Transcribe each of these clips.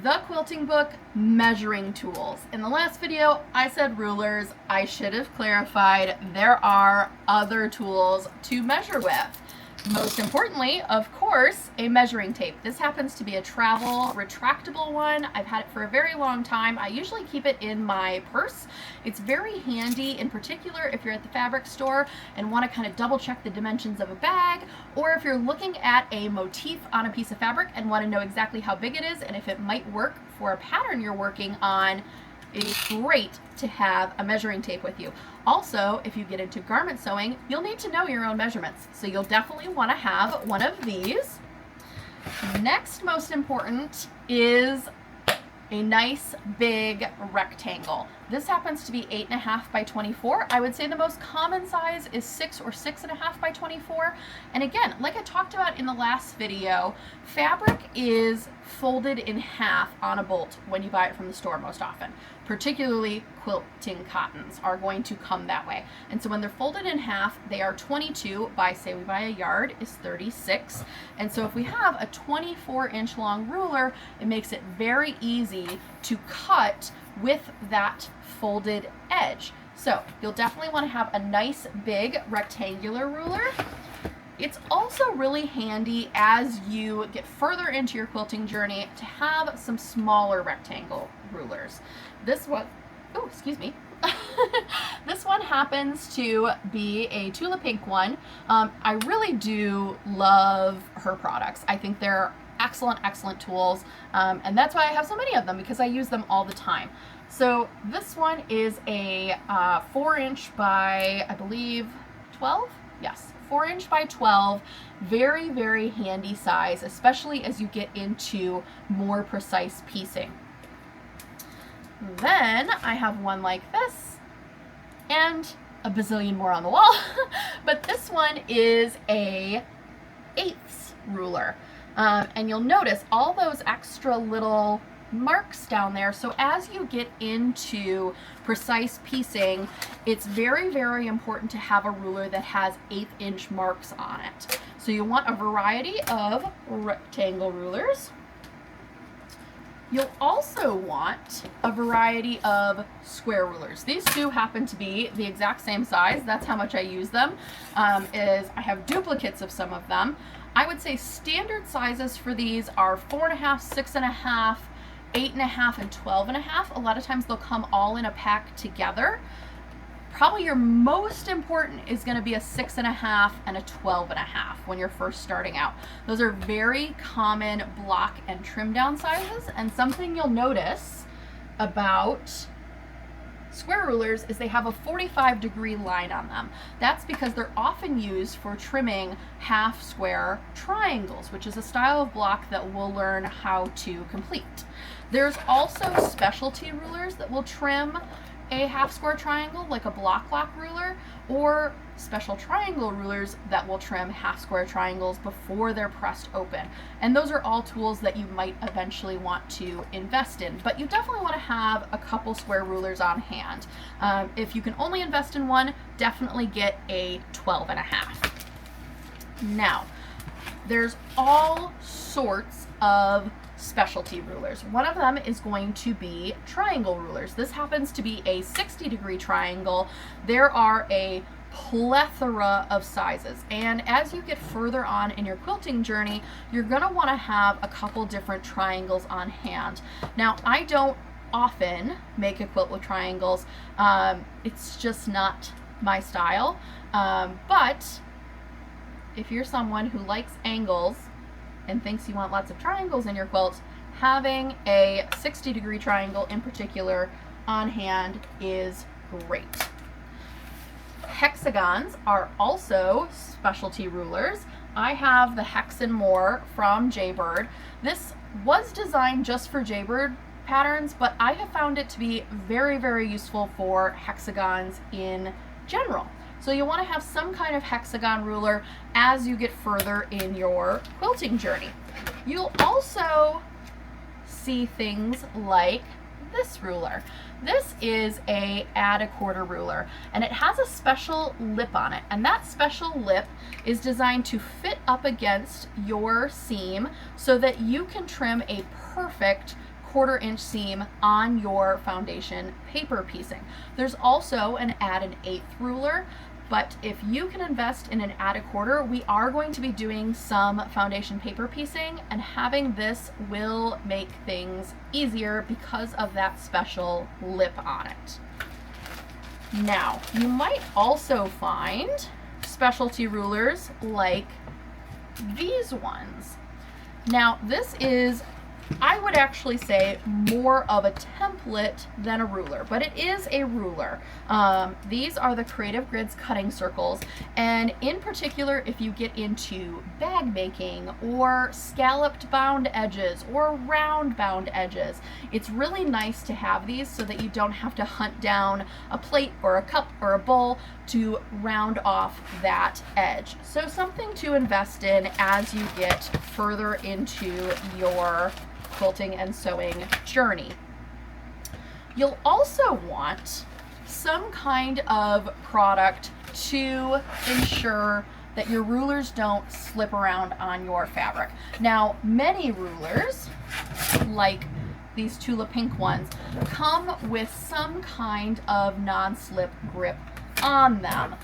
The quilting book measuring tools. In the last video, I said rulers. I should have clarified there are other tools to measure with. Most importantly, of course, a measuring tape. This happens to be a travel retractable one. I've had it for a very long time. I usually keep it in my purse. It's very handy, in particular if you're at the fabric store and want to kind of double check the dimensions of a bag, or if you're looking at a motif on a piece of fabric and want to know exactly how big it is and if it might work for a pattern you're working on. It's great to have a measuring tape with you. Also, if you get into garment sewing, you'll need to know your own measurements. So you'll definitely want to have one of these. Next most important is a nice big rectangle. This happens to be 8.5 by 24. I would say the most common size is 6 or 6.5 by 24. And again, like I talked about in the last video, fabric is folded in half on a bolt when you buy it from the store most often. Particularly quilting cottons are going to come that way. And so when they're folded in half, they are 22 by, say we buy a yard, is 36. And so if we have a 24-inch long ruler, it makes it very easy to cut with that folded edge. So you'll definitely want to have a nice big rectangular ruler. It's also really handy as you get further into your quilting journey to have some smaller rectangle rulers. This one, oh, excuse me. This one happens to be a Tula Pink one. I really do love her products. I think they're excellent tools, and that's why I have so many of them, because I use them all the time. So this one is a 4-inch by, I believe, 12? Yes, 4-inch by 12. Very handy size, especially as you get into more precise piecing. Then I have one like this and a bazillion more on the wall, but this one is a 1/8 ruler. And you'll notice all those extra little marks down there. So as you get into precise piecing, it's very important to have a ruler that has 1/8-inch marks on it. So you want a variety of rectangle rulers. You'll also want a variety of square rulers. These two happen to be the exact same size. That's how much I use them. I have duplicates of some of them. I would say standard sizes for these are 4.5, 6.5, 8.5, and 12.5. A lot of times they'll come all in a pack together. Probably your most important is going to be a 6.5 and a 12.5 when you're first starting out. Those are very common block and trim down sizes, and something you'll notice about square rulers is they have a 45-degree line on them. That's because they're often used for trimming half square triangles, which is a style of block that we'll learn how to complete. There's also specialty rulers that will trim a half square triangle, like a block lock ruler, or special triangle rulers that will trim half square triangles before they're pressed open. And those are all tools that you might eventually want to invest in, but you definitely want to have a couple square rulers on hand. If you can only invest in one, definitely get a 12.5. Now, there's all sorts of specialty rulers. One of them is going to be triangle rulers. This happens to be a 60-degree triangle. There are a plethora of sizes, and as you get further on in your quilting journey, you're going to want to have a couple different triangles on hand. Now, I don't often make a quilt with triangles. It's just not my style, but if you're someone who likes angles and thinks you want lots of triangles in your quilt, having a 60-degree triangle in particular on hand is great. Hexagons are also specialty rulers. I have the Hex and More from Jaybird. This was designed just for Jaybird patterns, but I have found it to be very useful for hexagons in general. So you'll want to have some kind of hexagon ruler as you get further in your quilting journey. You'll also see things like this ruler. This is a add a quarter ruler, and it has a special lip on it, and that special lip is designed to fit up against your seam so that you can trim a perfect 1/4 inch seam on your foundation paper piecing. There's also an add an 1/8 ruler, but if you can invest in an add a 1/4, we are going to be doing some foundation paper piecing, and having this will make things easier because of that special lip on it. Now, you might also find specialty rulers like these ones. Now, this is, I would actually say, more of a template than a ruler, but it is a ruler. These are the Creative Grids cutting circles, and in particular, if you get into bag making or scalloped bound edges or round bound edges, it's really nice to have these so that you don't have to hunt down a plate or a cup or a bowl to round off that edge. So something to invest in as you get further into your quilting and sewing journey. You'll also want some kind of product to ensure that your rulers don't slip around on your fabric. Now, many rulers, like these Tula Pink ones, come with some kind of non-slip grip on them.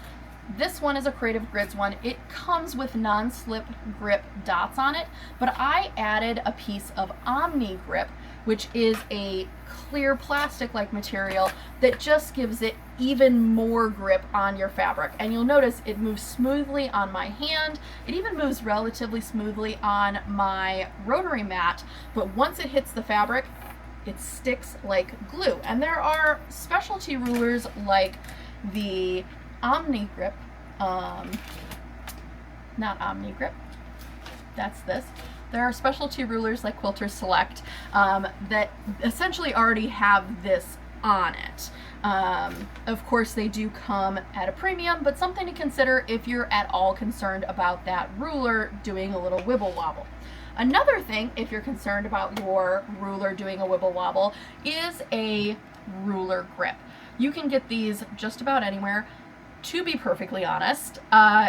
This one is a Creative Grids one. It comes with non-slip grip dots on it, but I added a piece of Omni Grip, which is a clear plastic-like material that just gives it even more grip on your fabric. And you'll notice it moves smoothly on my hand. It even moves relatively smoothly on my rotary mat, but once it hits the fabric, it sticks like glue. And there are specialty rulers like the Omni Grip, not Omni Grip, that's this. There are specialty rulers like Quilter Select that essentially already have this on it. Of course, they do come at a premium, but something to consider if you're at all concerned about that ruler doing a little wibble wobble. Another thing, if you're concerned about your ruler doing a wibble wobble, is a ruler grip. You can get these just about anywhere. To be perfectly honest,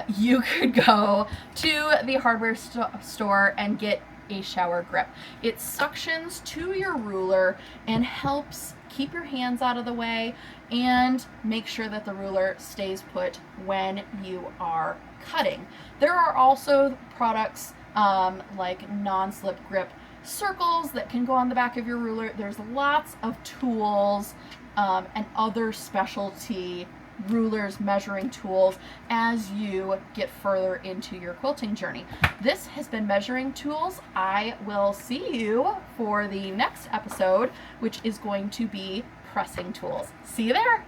you could go to the hardware store and get a shower grip. It suctions to your ruler and helps keep your hands out of the way and make sure that the ruler stays put when you are cutting. There are also products like non-slip grip circles that can go on the back of your ruler. There's lots of tools and other specialty rulers, measuring tools as you get further into your quilting journey. This has been Measuring Tools. I will see you for the next episode, which is going to be pressing tools. See you there.